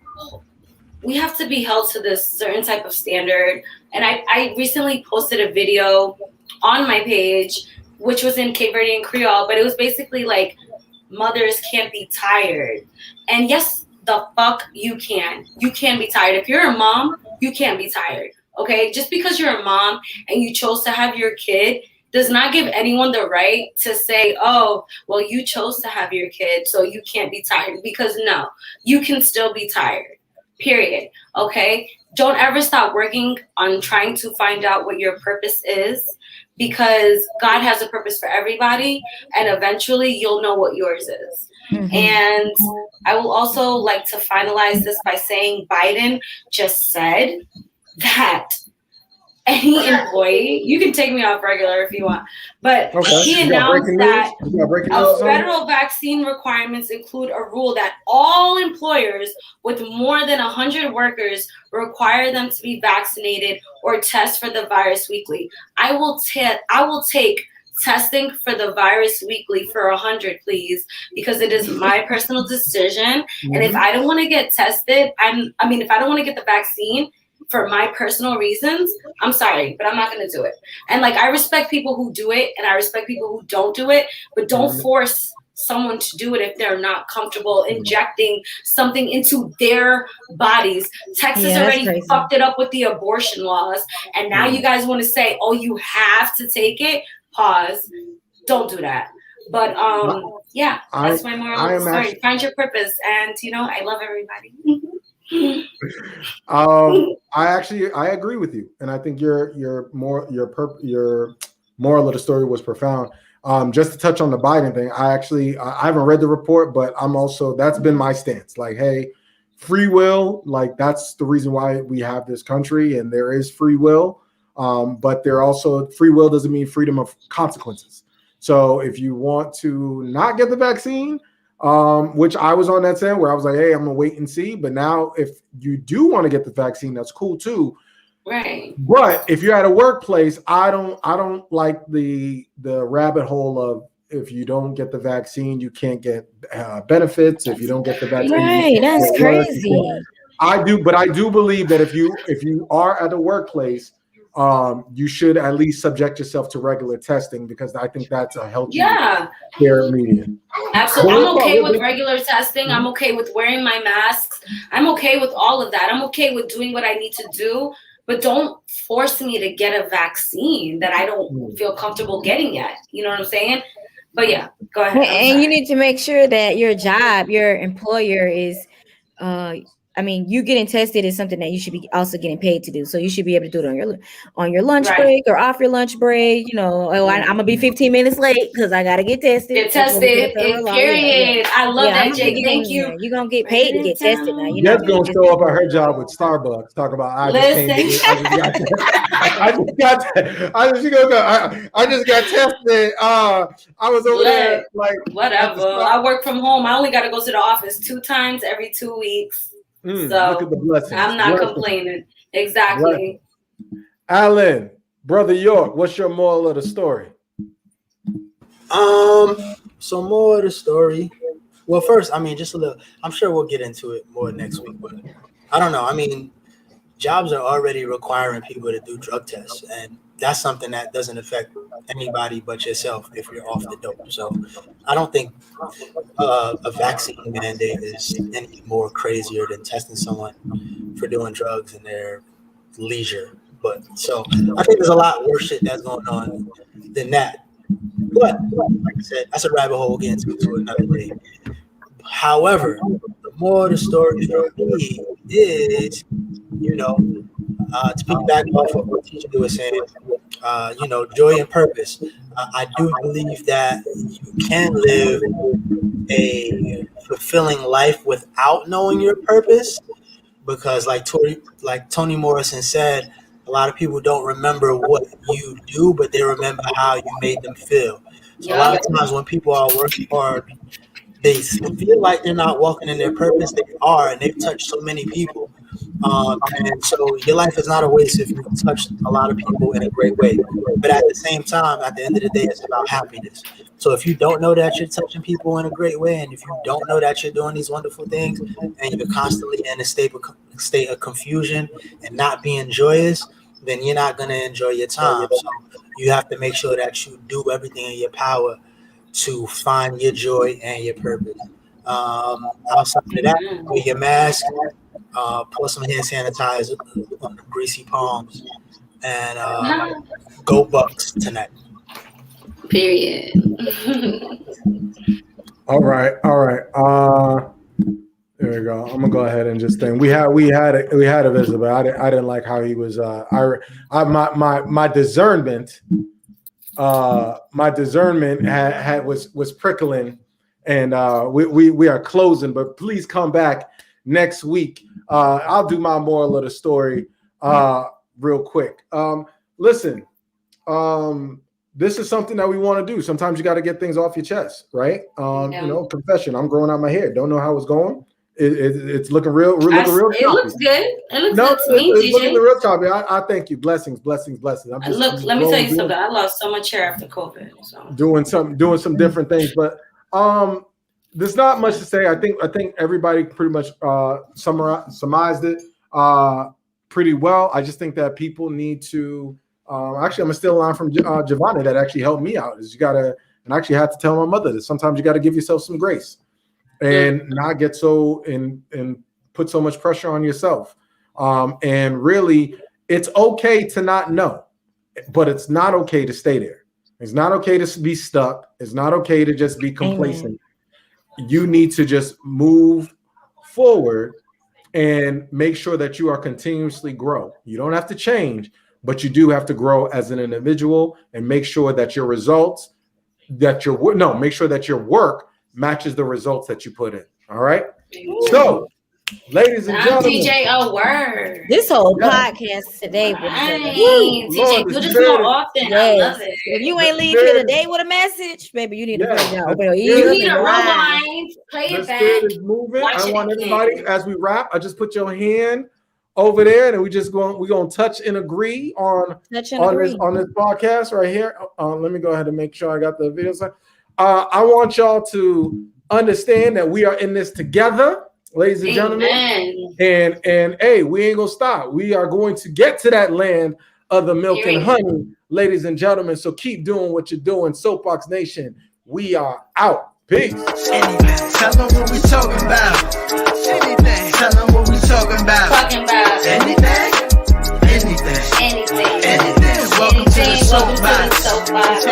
to be held to this certain type of standard. And I recently posted a video on my page, which was in Cape Verdean Creole, but it was basically like, mothers can't be tired. And yes, the fuck you can. You can be tired. If you're a mom, you can't be tired, okay? Just because you're a mom and you chose to have your kid does not give anyone the right to say, oh, well, you chose to have your kid, so you can't be tired. Because no, you can still be tired, period, okay? Don't ever stop working on trying to find out what your purpose is, because God has a purpose for everybody, and eventually you'll know what yours is. Mm-hmm. And I will also like to finalize this by saying Biden just said that any employee, you can take me off regular if you want, but he announced that federal vaccine requirements include a rule that all employers with more than 100 workers require them to be vaccinated or test for the virus weekly. I will take testing for the virus weekly for 100, please, because it is my personal decision. Mm-hmm. And if I don't want to get tested, if I don't want to get the vaccine for my personal reasons, I'm sorry, but I'm not going to do it. And like, I respect people who do it, and I respect people who don't do it, but don't force someone to do it if they're not comfortable injecting something into their bodies. Texas already fucked it up with the abortion laws, and now you guys want to say, oh, you have to take it? Pause. Don't do that. But that's my moral of the story. Find your purpose, and I love everybody. I agree with you, and I think your moral of the story was profound. Just to touch on the Biden thing, I haven't read the report, but that's been my stance. Like, hey, free will, like that's the reason why we have this country, and there is free will. But there also, free will doesn't mean freedom of consequences. So if you want to not get the vaccine, which I was on that side where I was like, hey, I'm gonna wait and see. But now if you do want to get the vaccine, that's cool too. Right. But if you're at a workplace, I don't like the rabbit hole of, if you don't get the vaccine, you can't get benefits. If you don't get the vaccine, right, that's crazy. I do believe that if you are at a workplace, you should at least subject yourself to regular testing, because I think that's a healthy care medium. Absolutely. I'm okay with regular testing. I'm okay with wearing my masks. I'm okay with all of that. I'm okay with doing what I need to do, but don't force me to get a vaccine that I don't feel comfortable getting yet. You know what I'm saying? But yeah, go ahead. And you need to make sure that your employer is I mean, you getting tested is something that you should be also getting paid to do. So you should be able to do it on your lunch break or off your lunch break. You know, I'm gonna be 15 minutes late because I gotta get tested. Get tested. Period. I love that, Jake. Thank you. You're gonna get paid to get tested now. You Jed's gonna show up at her job with Starbucks. Talk about I just got tested. I was over there like whatever. I work from home. I only gotta go to the office 2 times every 2 weeks. So look at the blessings. I'm not complaining. Exactly. Right. Alan, Brother York, what's your moral of the story? So more of the story. Well, first, I mean, just a little. I'm sure we'll get into it more next week, but I don't know. I mean, jobs are already requiring people to do drug tests, and that's something that doesn't affect anybody but yourself if you're off the dope. So I don't think a vaccine mandate is any more crazier than testing someone for doing drugs in their leisure. But so I think there's a lot worse shit that's going on than that. But like I said, that's a rabbit hole we'll get into another day. However, the more the story for me is, to piggyback off of what Teacher was saying, joy and purpose. I do believe that you can live a fulfilling life without knowing your purpose, because like Toni Morrison said, a lot of people don't remember what you do, but they remember how you made them feel. So a lot of times when people are working hard, they feel like they're not walking in their purpose. They are, and they've touched so many people. And so your life is not a waste if you've touched a lot of people in a great way. But at the same time, at the end of the day, it's about happiness. So if you don't know that you're touching people in a great way, and if you don't know that you're doing these wonderful things, and you're constantly in a state of confusion and not being joyous, then you're not going to enjoy your time. So you have to make sure that you do everything in your power to find your joy and your purpose. Outside of that, wear your mask, pour some hand sanitizer on the greasy palms, and go Bucks tonight. Period. All right. There we go. I'm gonna go ahead and just think we had a visit, but I didn't like how he was. My discernment. My discernment was prickling, and we are closing. But please come back next week. I'll do my moral of the story real quick. Listen, this is something that we want to do. Sometimes you got to get things off your chest, right? Confession. I'm growing out my hair. Don't know how it's going. It's looking real. It looks good. It looks good to me, it's DJ. looking real choppy. I thank you. Blessings. Let me tell you something. I lost so much hair after COVID. So doing some different things, but there's not much to say. I think everybody pretty much summarized it pretty well. I just think that people need to. Actually, I'm gonna steal a line from Giovanni that actually helped me out. Is you gotta, and I actually had to tell my mother that sometimes you got to give yourself some grace. And not get so and put so much pressure on yourself. And really, it's okay to not know, but it's not okay to stay there. It's not okay to be stuck. It's not okay to just be complacent. Amen. You need to just move forward and make sure that you are continuously grow. You don't have to change, but you do have to grow as an individual and make sure that your results, make sure that your work matches the results that you put in. All right. So, ladies and gentlemen, TJ, a word. This whole podcast today was TJ, do this more often. Yes. I love it. If you ain't leave here today with a message, baby, you need to play y'all. You need to rewind, play it back. Is moving. I want everybody, as we wrap, I just put your hand over there, and we're gonna touch and agree on this podcast right here. Let me go ahead and make sure I got the videos. I want y'all to understand that we are in this together, ladies and gentlemen. And hey, we ain't gonna stop. We are going to get to that land of the milk and honey, ladies and gentlemen. So keep doing what you're doing. Soapboxx Nation, we are out. Peace. Anything. Tell them what we talking about. Anything. Tell them what we talking about. Anything. Anything. Welcome to the Soapboxx.